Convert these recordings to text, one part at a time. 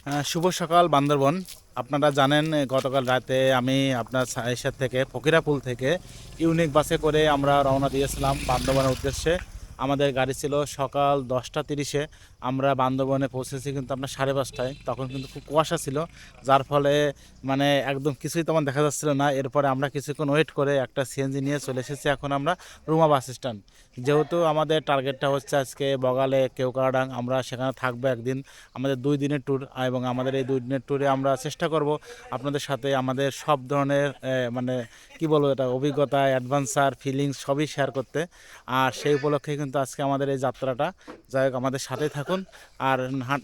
শুভ সকাল বান্দরবন। আপনারা জানেন গতকাল রাতে আমি আপনার সাইসার থেকে ফকিরাপুল থেকে ইউনিক বাসে করে আমরা রওনা দিয়েছিলাম বান্দরবনের উদ্দেশ্যে। আমাদের গাড়ি ছিল সকাল 10টা 30-এ। আমরা বান্দরবনে পৌঁছেছি কিন্তু আপনার 5:30টায়। তখন কিন্তু খুব কুয়াশা ছিল, যার ফলে মানে একদম কিছুই তেমন দেখা যাচ্ছিল না। এরপরে আমরা কিছুক্ষণ ওয়েট করে একটা সিএনজি নিয়ে চলে এসেছি এখন আমরা রুমা বাস স্ট্যান্ড। যেহেতু আমাদের টার্গেটটা হচ্ছে আজকে বগালে কেওক্রাডাং, আমরা সেখানে থাকবো একদিন। আমাদের 2 দিনের ট্যুর, এবং আমাদের এই 2 দিনের ট্যুরে আমরা চেষ্টা করব আপনাদের সাথে আমাদের সব ধরনের মানে কি বলবো, এটা অভিজ্ঞতা, অ্যাডভেঞ্চার, ফিলিংস সবই শেয়ার করতে। আর সেই উপলক্ষে কিন্তু আজকে আমাদের এই যাত্রাটা। যাই হোক, আমাদের সাথেই থাকুন আর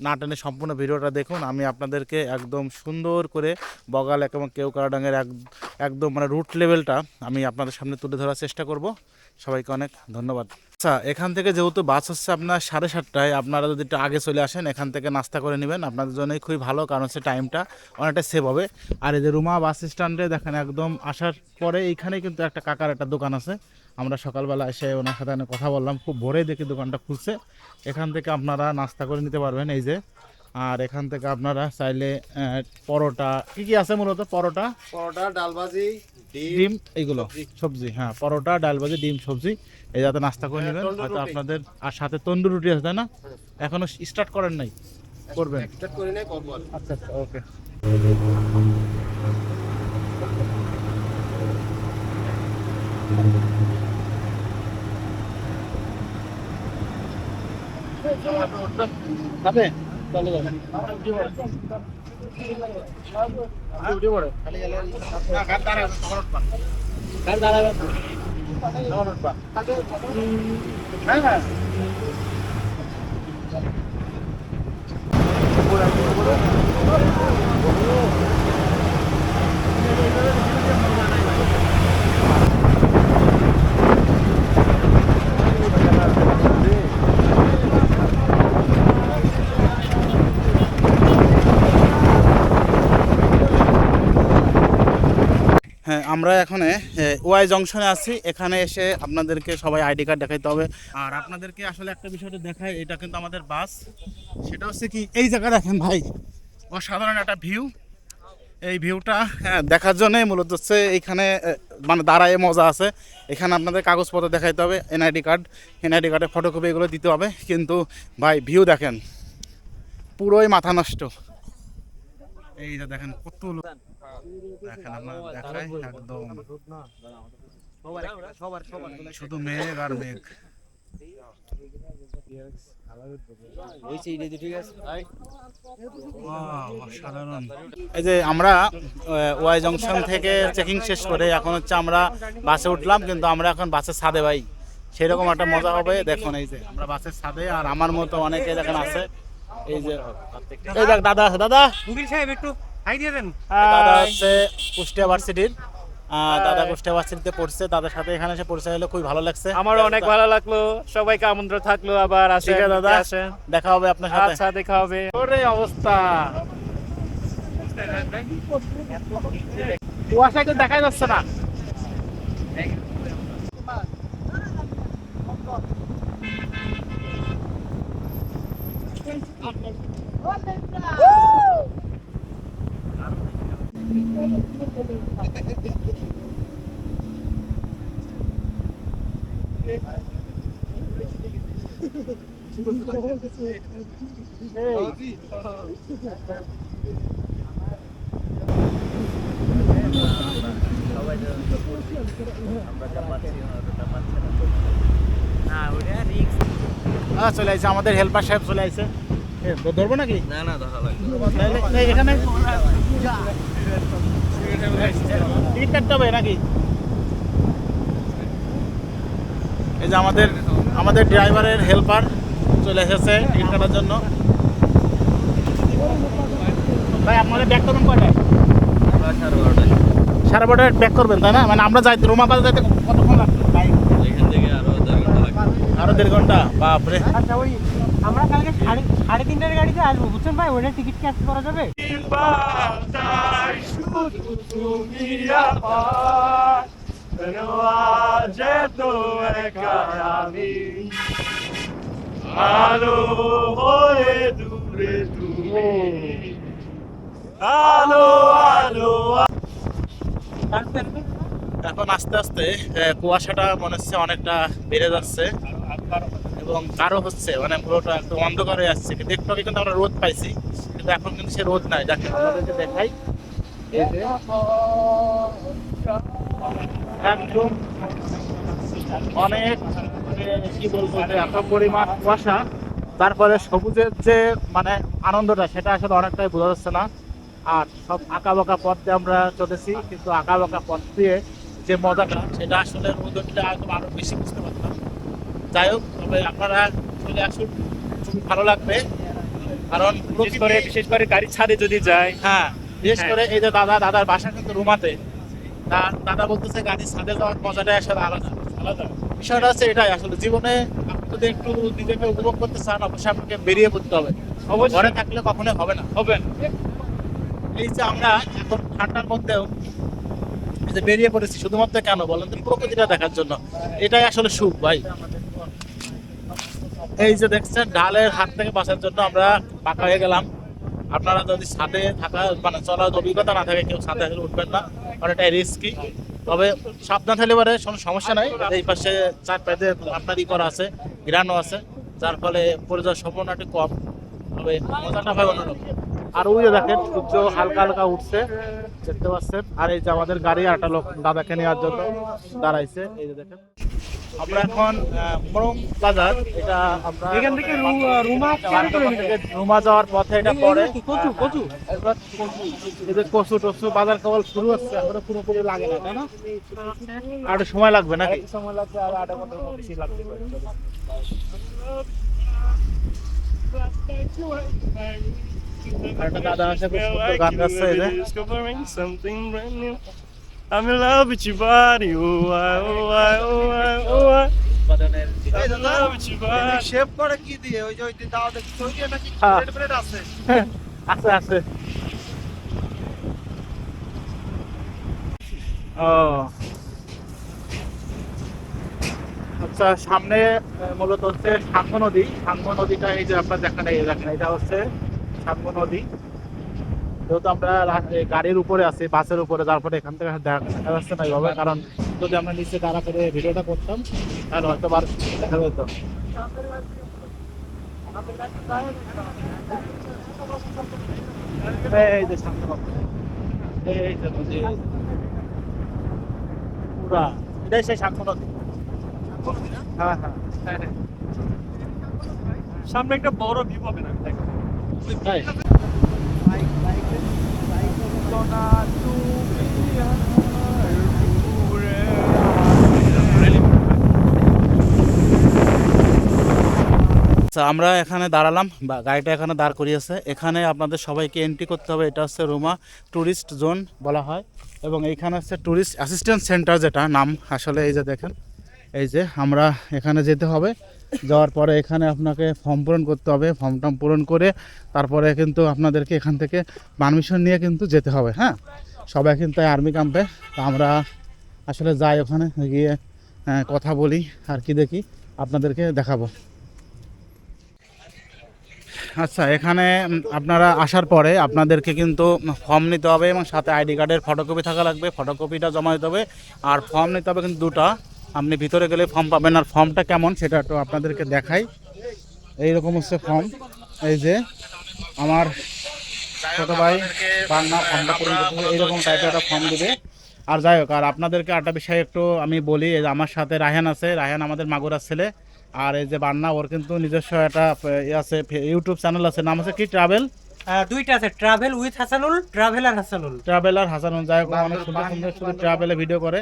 না টেনে সম্পূর্ণ ভিডিওটা দেখুন। আমি আপনাদেরকে একদম সুন্দর করে বগাল এবং কেওক্রাডাঙের একদম মানে রুট লেভেলটা আমি আপনাদের সামনে তুলে ধরার চেষ্টা করব। সবাইকে অনেক ধন্যবাদ। আচ্ছা, এখান থেকে যেহেতু বাস হচ্ছে আপনার 7:30টায়, আপনারা যদি একটু আগে চলে আসেন এখান থেকে নাস্তা করে নেবেন, আপনাদের জন্যই খুবই ভালো, কারণ হচ্ছে টাইমটা অনেকটা সেভ হবে। আর এই যে রুমা বাস স্ট্যান্ডে দেখেন, একদম আসার পরে এইখানে কিন্তু একটা কাকার একটা দোকান আছে। আমরা সকালবেলা এসে ওনার সাথে কথা বললাম, খুব ভোরেই দেখি দোকানটা খুলছে। এখান থেকে আপনারা নাস্তা করে নিতে পারবেন এই যে। আর এখান থেকে আপনারা চাইলে পরোটা, কি কি আছে মূলত, পরোটা, ডালবাজি, ডিম, এইগুলো সবজি। হ্যাঁ, পরোটা, ডাল ভাজি, ডিম, সবজি, এই যাতে নাস্তা করে নেবেন হয়তো আপনাদের। আর সাথে তন্দুর রুটি আছে, তাই না? এখনো স্টার্ট করেন নাই? করবেন? স্টার্ট করে নাই, করব। আচ্ছা আচ্ছা, ওকে। খাবে? চলে যাবেন। হ্যাঁ হ্যাঁ, হ্যাঁ, আমরা এখানে ওয়াই জংশনে আছি। এখানে এসে আপনাদেরকে সবাই আইডি কার্ড দেখাইতে হবে। আর আপনাদেরকে আসলে একটা বিষয়টা দেখায়, এটা কিন্তু আমাদের বাস। সেটা হচ্ছে কি, এই জায়গা দেখেন ভাই, অসাধারণ একটা ভিউ। এই ভিউটা দেখার জন্যই মূলত হচ্ছে এইখানে মানে দাঁড়ায় মজা আছে। এখানে আপনাদের কাগজপত্র দেখাইতে হবে, এনআইডি কার্ড, এনআইডি কার্ডের ফটোকপি, এগুলো দিতে হবে। কিন্তু ভাই ভিউ দেখেন, পুরোই মাথা নষ্ট। এই যে দেখেন কত লোক, দেখেন আপনার দেখায় একদম শুধু মেঘ আর মেঘ। অসাধারণ। এই যে আমরা ওয়াই জংশন থেকে চেকিং শেষ করে এখন হচ্ছে আমরা বাসে উঠলাম, কিন্তু আমরা এখন বাসের ছাদে ভাই, সেরকম একটা মজা হবে। দেখুন এই যে আমরা বাসের ছাদে, আর আমার মতো অনেকে দেখেন আছে। এই যে এই দেখ দাদা আছে, দাদা মুকিল সাহেব একটু হাই দিয়ে দেন। দাদা হচ্ছে কুষ্টিয়া ভার্সিটির, দাদা কুষ্টিয়া ভার্সিটিতে পড়ছে। তাদের সাথে এখানে এসে পরিচয় হলো, খুবই ভালো লাগছে। আমারও অনেক ভালো লাগলো, সবাইকে আমন্ত্রণ থাকলো, আবার ঠিক আছে দাদা, আসেন, দেখা হবে আপনার সাথে। আচ্ছা দেখা হবে। ওরে অবস্থা, কুয়াশা কিন্তু দেখা যাচ্ছে না। চলে আসছে আমাদের হেল্পার সাহেব, চলে আসছে। ধরবো নাকি? না না, দেখা লাগবে। এখানে টিকিট কাটতে হবে নাকি? এই যে আমাদের ড্রাইভারের হেল্পার চলে এসেছে টিকিট কাটার জন্য। ভাই আপনাদের ব্যাক করবেন কয়টায়? 12:30 ব্যাক করবেন, তাই না? মানে আমরা যাইতে রুমা বাজার যাইতে কতক্ষণ লাগবে ভাই? এখান থেকে আরো 1.5 ঘন্টা লাগবে। আরো 1.5 ঘন্টা? বাপরে। আচ্ছা, ওই আমরা কালকে 3:30টার গাড়িতে আসবো, বুঝছেন ভাই? ওইটার টিকিট ক্যান্সেল করা যাবে? আলো হয়ে দূরে তুমি এখন আস্তে আস্তে কুয়াশাটা মনে হচ্ছে অনেকটা বেড়ে যাচ্ছে এবং কারো হচ্ছে মানে পুরোটা একটু অন্ধকার হয়ে আসছে, কিন্তু একটু আগে কিন্তু আমরা রোদ পাইছি, কিন্তু এখন কিন্তু সে রোদ নাই। যাকে আপনাদেরকে দেখাই, এই যে একদম অনেক কি বলবো যে এত পরিমাণ কুয়াশা, তারপরে সবুজের যে মানে আনন্দটা সেটা আসলে অনেকটাই বোঝা যাচ্ছে না। আর সব আঁকা বাঁকা পথ দিয়ে আমরা চলেছি, কিন্তু আঁকা বাঁকা পথ দিয়ে যে মজাটা সেটা আসলে রোদটা একদম আরো বেশি বুঝতে পারতাম। যাই হোক, তবে আপনারা চলে আসুন, খুব ভালো লাগবে। কারণ বিশেষ করে গাড়ি ছাদে যদি যায়, হ্যাঁ, বিশেষ করে এই যে দাদার বাসা কিন্তু রুমাতে, দাদা বলতেছে গাড়ির ছাদে যাওয়ার মজাটাই আসলে আলাদা আলাদা। বিষয়টা হচ্ছে এটাই, আসলে জীবনে আপনি যদি একটু নিজেকে উপভোগ করতে চান, অবশ্যই আপনাকে বেরিয়ে পড়তে হবে। ঘরে থাকলে কখনোই হবে না। এই যে আমরা এখন ঠান্ডার মধ্যেও এই যে বেরিয়ে পড়েছি শুধুমাত্র কেন বলেন তো, প্রকৃতিটা দেখার জন্য। এটাই আসলে সুখ ভাই। এই যে দেখছেন, ডালের হাত থেকে বাঁচার জন্য আমরা পাকা হয়ে গেলাম। আপনারা যদি ছাদে থাকা মানে চলার অভিজ্ঞতা না থাকে, কেউ ছাদে আসলে উঠবেন না, অনেকটাই রিস্কি। তবে সাবধান থাকলে পারে কোনো সমস্যা নাই। এই পাশে চার পাশে আপনারই করা আছে, গ্রানও আছে, যার ফলে পড়ে যাওয়ার সম্ভাবনাটি কম। তবে মজাটা হয় অন্যরকম। আর ওই যে দেখেন, সূর্য হালকা হালকা উঠছে, দেখতে পাচ্ছেন। আর এই যে আমাদের গাড়ি একটা লোক দাদাকে নেওয়ার জন্য দাঁড়াইছে, এই যে দেখেন। আমরা এখন মোরম বাজার, এটা আমরা এখান থেকে রুমা রুমা যাওয়ার পথে এটা পড়ে। কচু কচু এবার এই যে কচু টচু বাজার কেবল শুরু হচ্ছে, এখনো পুরোপুরি লাগে না, তাই না? আর একটু সময় লাগবে নাকি? সময় লাগবে, আর আধা ঘন্টার মতো বেশি লাগবে। আর একটা দাদা আসে, খুব সুন্দর গান গাচ্ছে, এই যে I'm in love with your body, oh I, oh I, oh I, oh I. I'm in love with your body. Shave করে কি দিয়ে ওই যে ওই দাও দেখি ওই দিয়ে নাকি হ্যাঁ। প্লেট প্লেট আছে আছে আছে। ও আচ্ছা, সামনে মূলত হচ্ছে সাঙ্গু নদী। সাঙ্গু নদীটা এই যে আপনার দেখেন, এই দেখেন, এটা হচ্ছে সাঙ্গু নদী। যেহেতু আমরা গাড়ির উপরে আছি, বাসের উপরে, যার ফলে এখান থেকে দেখা যাচ্ছে না এইভাবে। কারণ যদি আমরা নিচে দাঁড়া করে ভিডিওটা করতাম, তাহলে হয়তো বার দেখা যেত। এই যে সামনে এই যে নদী, পুরা এটাই সেই সাঙ্গু নদী। হ্যাঁ হ্যাঁ, সামনে একটা বড় ভিউ পাবেন, আমি দেখো। তাই। আচ্ছা, আমরা এখানে দাঁড়ালাম বা গাড়িটা এখানে দাঁড় করিয়েছে। এখানে আপনাদের সবাইকে এন্ট্রি করতে হবে। এটা হচ্ছে রুমা ট্যুরিস্ট জোন বলা হয়, এবং এইখানে হচ্ছে ট্যুরিস্ট অ্যাসিস্ট্যান্ট সেন্টার, যেটা নাম আসলে। এই যে দেখেন, এই যে আমরা এখানে যেতে হবে। যাওয়ার পরে এখানে আপনাকে ফর্ম পূরণ করতে হবে। ফর্মটা পূরণ করে তারপরে কিন্তু আপনাদেরকে এখান থেকে পারমিশন নিয়ে কিন্তু যেতে হবে। হ্যাঁ, সবাই কিন্তু আর্মি ক্যাম্পে। তো আমরা আসলে যাই, ওখানে গিয়ে কথা বলি আর কি দেখি, আপনাদেরকে দেখাবো। আচ্ছা, এখানে আপনারা আসার পরে আপনাদেরকে কিন্তু ফর্ম নিতে হবে, এবং সাথে আইডি কার্ডের ফটোকপি থাকা লাগবে। ফটোকপিটা জমা দিতে হবে, আর ফর্ম নিতে হবে কিন্তু দুটা। আপনি ভিতরে গেলে ফর্ম পাবেন। আর ফর্মটা কেমন সেটা একটু আপনাদেরকে দেখাই। এইরকম হচ্ছে ফর্ম। এই যে আমার ছোট ভাই বাংলা ফর্মটা পূরণ করতে হবে, এইরকম টাইপের একটা ফর্ম দেবে। আর যাই হোক, আর আপনাদেরকে একটা বিষয় একটু আমি বলি, এই যে আমার সাথে রায়হান আছে। রায়হান আমাদের মাগুরার ছেলে। আর এই যে বান্না, ওর কিন্তু নিজস্ব একটা আছে, ইউটিউব চ্যানেল আছে, নাম আছে কি ট্রাভেল, দুইটা আছে, travel with Hasanul, traveller Hasanul. Traveller Hasanul. যাই হোক, অনেক সুন্দর সুন্দর শুধু ট্রাভেলে ভিডিও করে।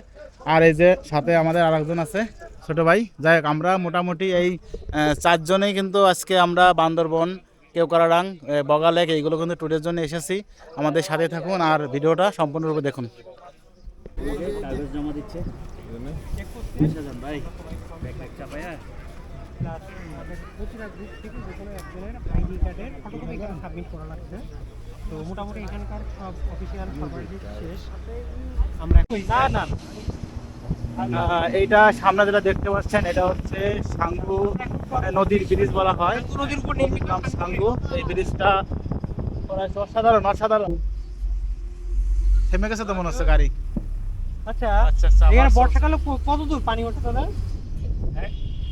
আর এই যে সাথে আমাদের আরেকজন আছে, ছোট ভাই। যাই হোক, আমরা মোটামুটি এই চারজনেই কিন্তু আজকে আমরা বান্দরবন, কেওক্রাডাং, বগালেক, এইগুলো কিন্তু ট্যুরের জন্য এসেছি। আমাদের সাথে থাকুন আর ভিডিওটা সম্পূর্ণরূপে দেখুন। জমা দিচ্ছে ভাই, আইডি কার্ডের ফটোকপি এখানে সাবমিট করা লাগছে। তো মোটামুটি এখানকার সব অফিসিয়াল ফর্মালিটি শেষ। আমরা না এইটা সামনে যেটা দেখতে পাচ্ছেন, এটা হচ্ছে সাঙ্গু নদীর ব্রিজ বলা হয়। নদীর উপর নির্মিত নাম সাঙ্গু। এই ব্রিজটা অসাধারণ অসাধারণ। থেমে গেছে তো মনে হচ্ছে গাড়ি। আচ্ছা আচ্ছা আচ্ছা এখানে আবার বর্ষাকালে কত দূর পানি ওঠে দাদা?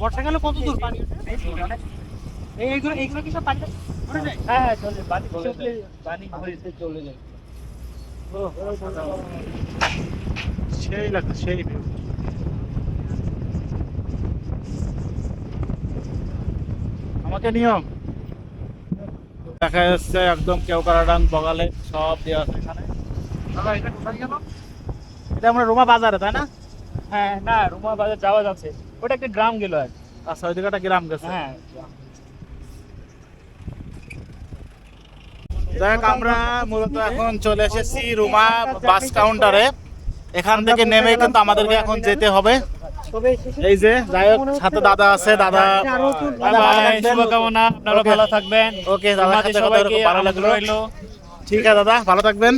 বর্ষাকালে কত দূর পানি ওঠে? এইগুলো কি সব পানি ওঠে যায়? হ্যাঁ চলে পানি চলে যায়। সেই লাগছে সেই view। আমাকে নিও। দেখা যাচ্ছে একদম কেওক্রাডাং বগালে সব দেওয়া আছে এখানে। দাদা এটা কোথায় গেল? এটা আমরা রোমা বাজারে তাই না? হ্যাঁ না রুমা বাজার যাওয়া যাচ্ছে, ওটা একটা গ্রাম গেল আর কি। আচ্ছা ওই দিকে একটা গ্রাম গেছে। হ্যাঁ যাই হোক, আমরা মূলত এখন চলে এসেছি রুমা বাস কাউন্টারে। এখান থেকে নেমে কিন্তু আমাদেরকে এখন যেতে হবে। তবে শেষে এই যে যাই হোক, সাথে দাদা আছে, দাদা দাদা ভালো থাকবেন। শুভকামনা, আপনারা Okay. ভালো থাকবেন। ওকে দাদা, আমাদের সাথে কথা বলে সবাইকে খুব ভালো লাগলো। রইলো। ঠিক আছে দাদা, ভালো থাকবেন।